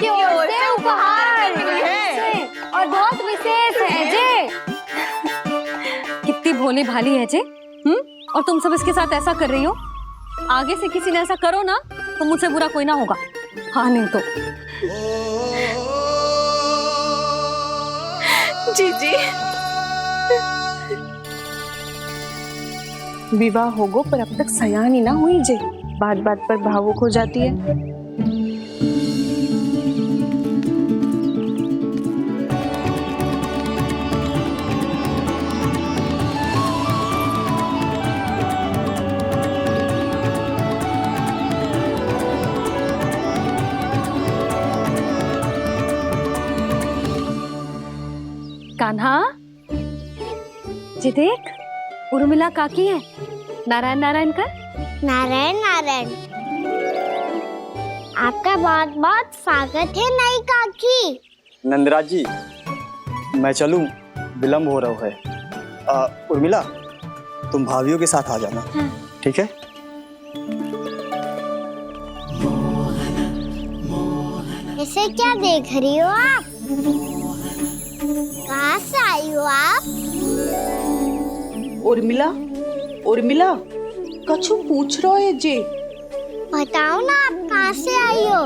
की ओर से उपहार है और बहुत विशेष है जे। कितनी भोली भाली है जे। और तुम सब इसके साथ ऐसा कर रही हो। आगे से किसी ने ऐसा करो ना तो मुझसे बुरा कोई ना होगा। हाँ नहीं तो जीजी। विवाह होगो पर अब तक सयान ही ना हुई जे, बात बात पर भावुक हो जाती है। कान्हा, जी देख, उर्मिला काकी है। नारायण नारायण कर। नारायण नारायण। आपका बहुत बहुत स्वागत है नई काकी। नंदराज जी, मैं चलूं, विलम्ब हो रहा है। उर्मिला, तुम भाभियों के साथ आ जाना। ठीक है? इसे क्या देख रही हो आप? कहाँ से आई हो आप? उर्मिला, उर्मिला, कछु पूछ रहा है जे। बताओ ना, आप कहाँ से आई हो?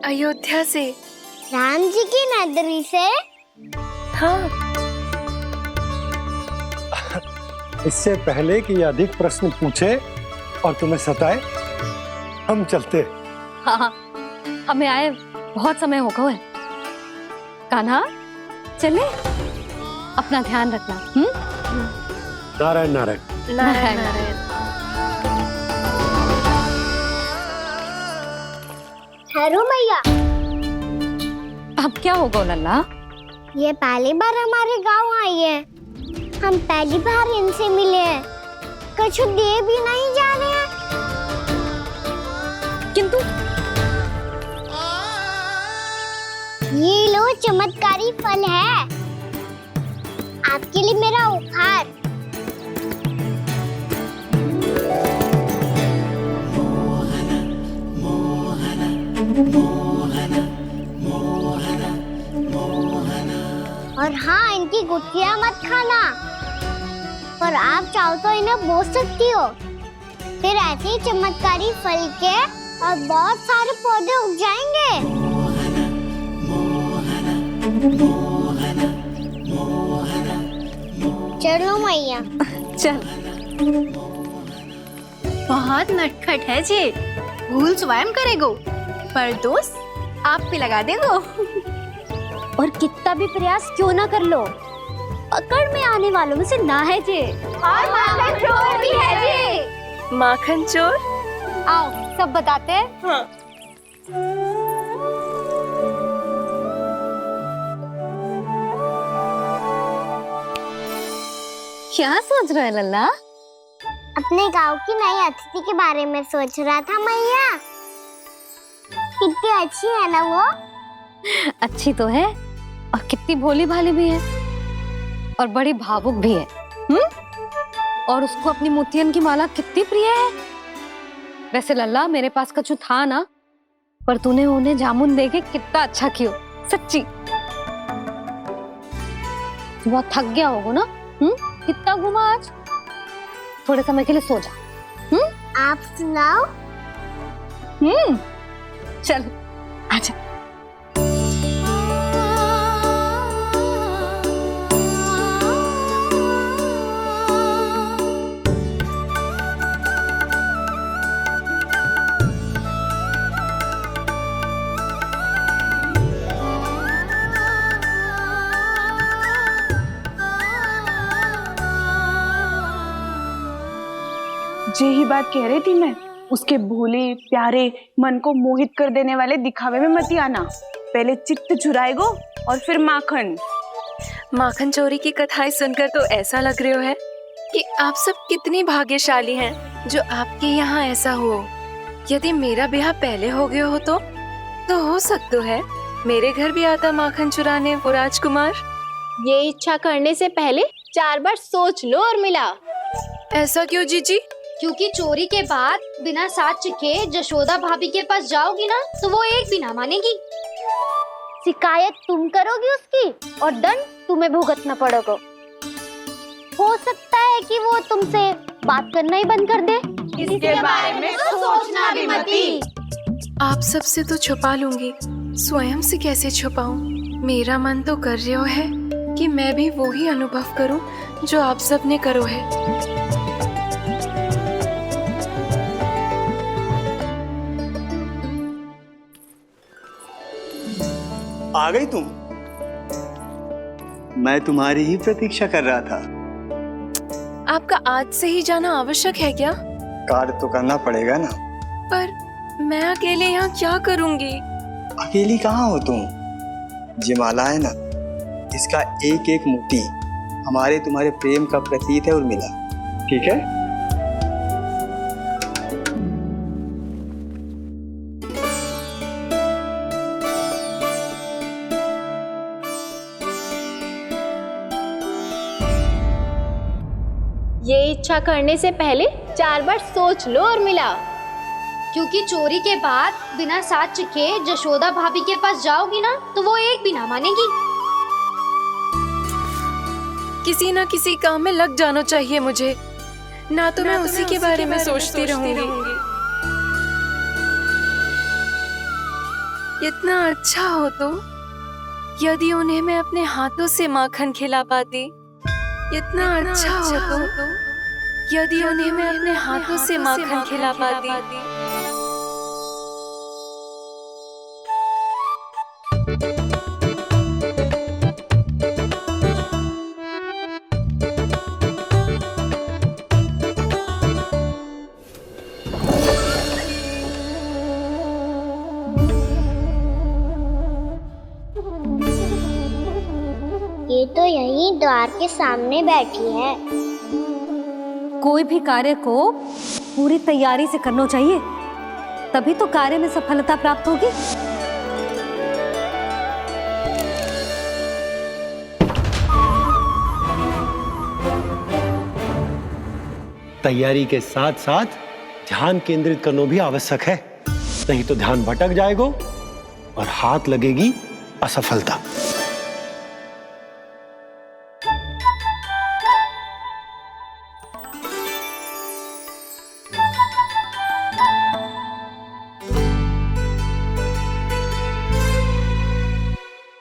अयोध्या से। राम जी की नगरी से? हाँ। इससे पहले कि ये अधिक प्रश्न पूछे और तुम्हें सताए, हम चलते। हाँ, हमें आए बहुत समय हो गया है। कान्हा, चले, अपना ध्यान रखना। नारायण नारायण। नारायण नारायण। ठहरो मैया। अब क्या होगा लल्ला? ये पहली बार हमारे गांव आई है। हम पहली बार इनसे मिले हैं। कुछ दे भी नहीं जा रहे हैं। किंतु ये लो, चमत्कारी फल है आपके लिए मेरा उपहार। और हाँ, इनकी गुठलियां मत खाना। और आप चाहो तो इन्हें बोस सकती हो। फिर ऐसे ही चमत्कारी फल के और बहुत सारे पौधे उग जाएंगे। चलो मैया। चल। बहुत नटखट है जे, भूल स्वयं करेगो पर दोष आप पे लगा देगो। और कितना भी प्रयास क्यों ना कर लो, पकड़ में आने वालों में से ना है जे। और माखन चोर भी है जे। माखन चोर? आओ सब बताते हैं। हाँ। क्या सोच रहे है लल्ला? अपने गांव की नई अतिथि के बारे में सोच रहा था मैया। कितनी अच्छी है ना वो? अच्छी तो है और कितनी भोली भाली भी है और बड़ी भावुक भी है। और उसको अपनी मोतियन की माला कितनी प्रिय है। वैसे लल्ला, मेरे पास कछु था ना, पर तूने उन्हें जामुन देके कितना अच्छा किया, सच्ची। बहुत थक गया होगा ना? कितना घुमा आज? थोड़े समय के लिए सो जा। आप सुनाओ। चल आजा। यही बात कह रही थी मैं। उसके भोले प्यारे मन को मोहित कर देने वाले दिखावे में मत आना। पहले चित्त चुराएगो और फिर माखन। माखन चोरी की कथाएं सुनकर तो ऐसा लग रहा है कि आप सब कितनी भाग्यशाली हैं जो आपके यहाँ ऐसा हो। यदि मेरा ब्याह पहले हो गया हो तो हो सकता है मेरे घर भी आता माखन चुराने वो राजकुमार। ये इच्छा करने से पहले 4 बार सोच लो और मिला। ऐसा क्यों जीजी? क्योंकि चोरी के बाद बिना साथ के जशोदा भाभी के पास जाओगी ना तो वो एक भी ना मानेगी। शिकायत तुम करोगी उसकी और दंड तुम्हें भुगतना पड़ेगा। हो सकता है कि वो तुमसे बात करना ही बंद कर दे। इसके बारे में तो सोचना भी मती। आप सबसे तो छुपा लूंगी, स्वयं से कैसे छुपाऊं? मेरा मन तो कर रहा है कि मैं भी वो ही अनुभव करूं जो आप सब ने करो है। आ गई तुम? मैं तुम्हारी ही प्रतीक्षा कर रहा था। आपका आज से ही जाना आवश्यक है क्या? कार्य तो करना पड़ेगा ना। पर मैं अकेले यहाँ क्या करूँगी? अकेली कहाँ हो तुम? ये माला है ना, इसका एक एक मोती हमारे तुम्हारे प्रेम का प्रतीक है उर्मिला, ठीक है? ये इच्छा करने से पहले 4 बार सोच लो और मिला। क्योंकि चोरी के बाद बिना साथ के जशोदा भाभी के पास जाओगी ना तो वो एक भी ना मानेगी। किसी ना किसी काम में लग जाना चाहिए मुझे, ना तो मैं उसी के बारे में सोचती रहूंगी। इतना अच्छा हो तो यदि उन्हें मैं अपने हाथों से माखन खिला पाती। इतना अच्छा हो तो यदि उन्हें मैं अपने हाथों से माखन खिला पाती। ये तो यहीं द्वार के सामने बैठी है। कोई भी कार्य को पूरी तैयारी से करना चाहिए, तभी तो कार्य में सफलता प्राप्त होगी। तैयारी के साथ साथ ध्यान केंद्रित करना भी आवश्यक है, नहीं तो ध्यान भटक जाएगा और हाथ लगेगी असफलता।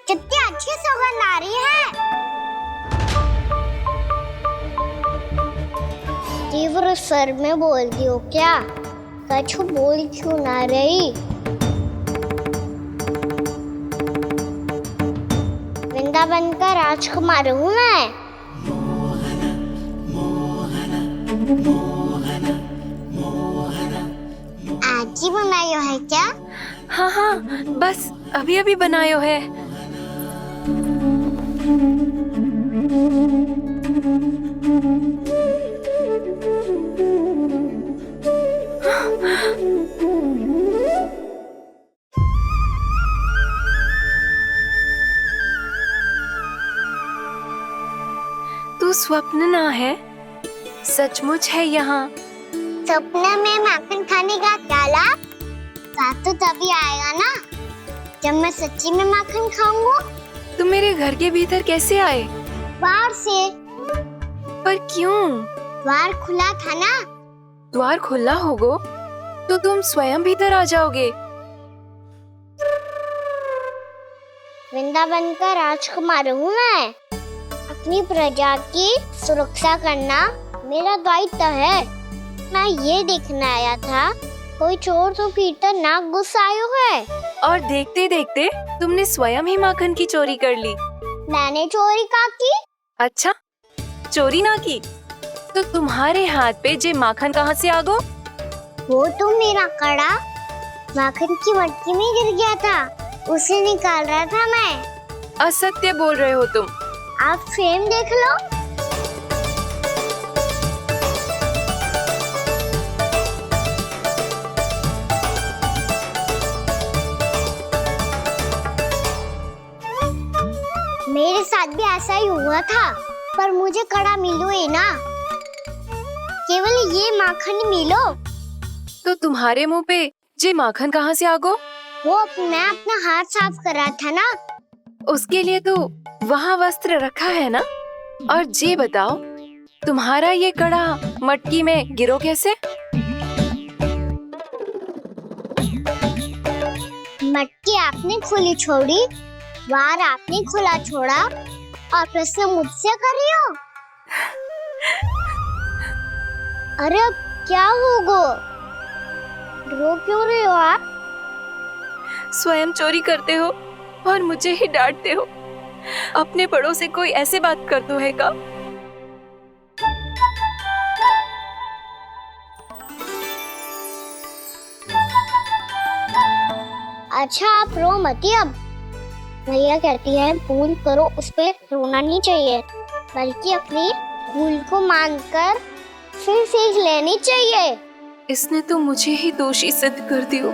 कितनी अच्छी सुगंध आ रही है। तीव्र स्वर में बोलती हो क्या? कछु बोल क्यों ना रही? वृंदावन का राजकुमार हूँ मैं। आज ही बनायो है क्या? हाँ हाँ, बस अभी अभी बनायो है। तू स्वप्न ना है, सचमुच है यहाँ। सपने में माखन खाने का क्या लाभ? स्वाद तो तभी आएगा ना जब मैं सच्ची में माखन खाऊंगा। तुम मेरे घर के भीतर कैसे आए? बाहर से। पर क्यों? द्वार खुला था ना। द्वार खुला होगा तो तुम स्वयं भीतर आ जाओगे। वृंदावन का राजकुमार हूँ मैं। अपनी प्रजा की सुरक्षा करना मेरा दायित्व है। मैं ये देखने आया था कोई चोर तो भीतर ना घुस आयो है। और देखते देखते तुमने स्वयं ही माखन की चोरी कर ली। मैंने चोरी का की? अच्छा, चोरी ना की तो तुम्हारे हाथ पे जे माखन कहाँ से आ गो? वो तो मेरा कड़ा माखन की मटकी में गिर गया था, उसे निकाल रहा था मैं। असत्य बोल रहे हो तुम। आप फ्रेम देख लो। मेरे साथ भी ऐसा ही हुआ था, पर मुझे कड़ा मिलो ही ना, केवल ये माखन मिलो। तो तुम्हारे मुंह पे जे माखन कहाँ से आ गो? वो मैं अपना हाथ साफ कर रहा था ना। उसके लिए तो वहाँ वस्त्र रखा है ना। और जे बताओ, तुम्हारा ये कड़ा मटकी में गिरो कैसे? मटकी आपने खुली छोड़ी, वार आपने खुला छोड़ा, और प्रश्न मुझसे कर रही हो? अरे अब क्या होगा? रो क्यों रहे हो आप? स्वयं चोरी करते हो और मुझे ही डांटते हो। अपने बड़ों से कोई ऐसे बात कर दो है का? अच्छा आप रो मती अब। भैया कहती है भूल करो, उस पे रोना नहीं चाहिए, बल्कि अपनी भूल को मानकर फिर सीख लेनी चाहिए। इसने तो मुझे ही दोषी सिद्ध कर दियो।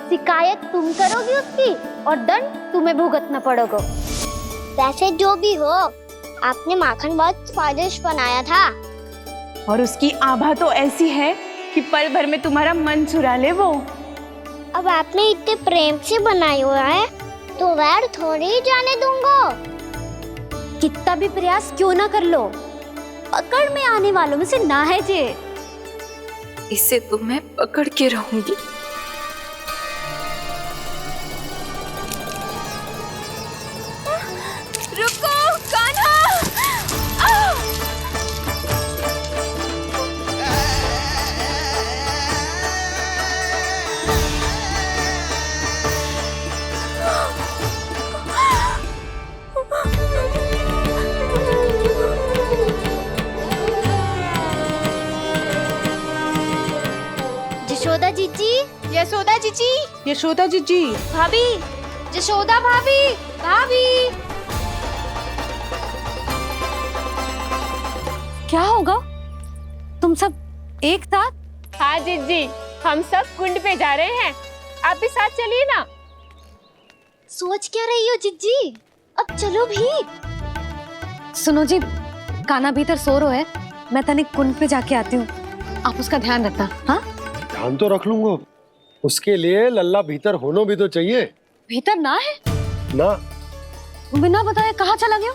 शिकायत तुम करोगी उसकी और दंड तुम्हें भुगतना पड़ेगा। वैसे जो भी हो, आपने माखन बहुत स्वादिष्ट बनाया था। और उसकी आभा तो ऐसी है कि पल भर में तुम्हारा मन चुरा ले वो। अब आपने इतने प्रेम से बनाया हुआ है तो वैर थोड़ी ही जाने दूंगा। कितना भी प्रयास क्यों ना कर लो, पकड़ में आने वालों में से ना है जे। इसे तो मैं पकड़ के रहूंगी। रुको कान्हा! यशोदा जीजी, यशोदा जीजी, यशोदा जीजी, भाभी, यशोदा भाभी, भाभी। क्या होगा? तुम सब एक साथ? हाँ जीजी, हम सब कुंड पे जा रहे हैं, आप भी साथ चलिए ना। सोच क्या रही हो जीजी? अब चलो भी। सुनो जी, कान्हा भीतर सो रो है, मैं तनिक कुंड पे जाके आती हूँ, आप उसका ध्यान रखना। हाँ, ध्यान तो रख लूंगा, उसके लिए लल्ला भीतर होना भी तो चाहिए। भीतर ना है ना? बिना बताए कहाँ चला गया?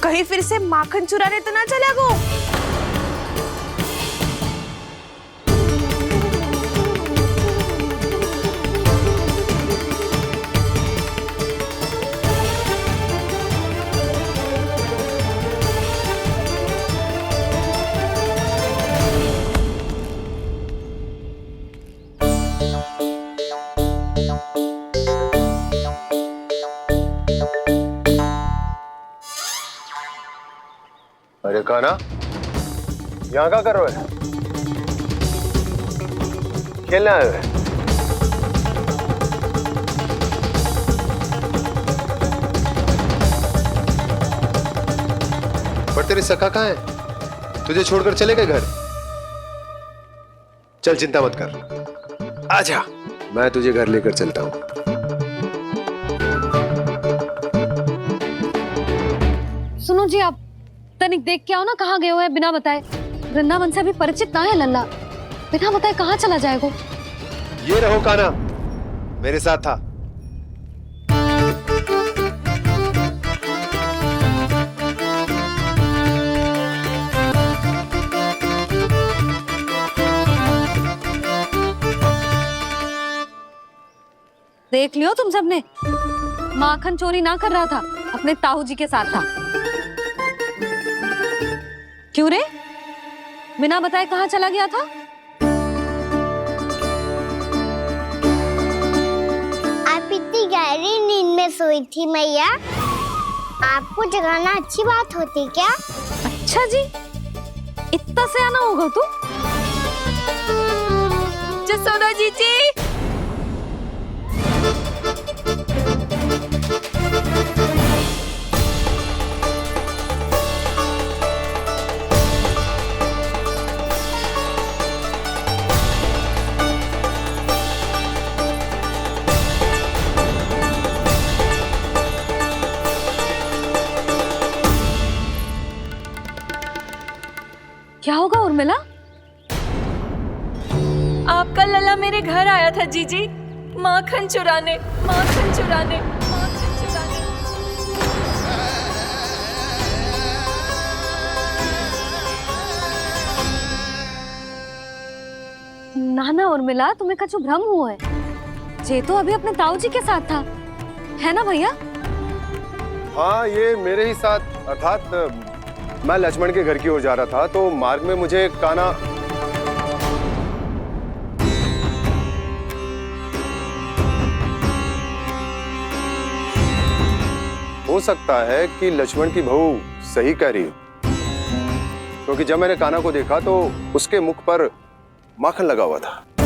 कहीं फिर से माखन चुराने तो ना चला गो? अरे कान्हा, यहाँ क्या कर रहे हो? खेलने आए हुए? पर तेरे सखा कहाँ है? तुझे छोड़कर चले गए घर? चल चिंता मत कर, आजा, मैं तुझे घर लेकर चलता हूँ। सुनो जी, आप तनिक देख के आओ ना, कहाँ गए हुए हैं बिना बताए। वृंदावन से अभी परिचित ना है लल्ला, बिना बताए कहाँ चला जाएगा? ये रहो कान्हा, मेरे साथ था। देख लियो तुम सबने, माखन चोरी ना कर रहा था, अपने ताऊ जी के साथ था। क्यों रे, बिना बताए कहाँ चला गया था? सोई थी मैया। आपको जगाना अच्छी बात होती क्या? अच्छा जी, इतना सयाना होगा तू? जसोदा जीजी, क्या होगा उर्मिला? आपका लला मेरे घर आया था जीजी, माखन चुराने, माखन चुराने, माखन चुराने। ना ना उर्मिला, तुम्हें कछु भ्रम हुआ है। जे तो अभी अपने ताऊ जी के साथ था, है ना भैया? हाँ, ये मेरे ही साथ, अर्थात मैं लक्ष्मण के घर की ओर जा रहा था तो मार्ग में मुझे काना हो सकता है कि लक्ष्मण की बहू सही कह रही हो, क्योंकि जब मैंने काना को देखा तो उसके मुख पर माखन लगा हुआ था।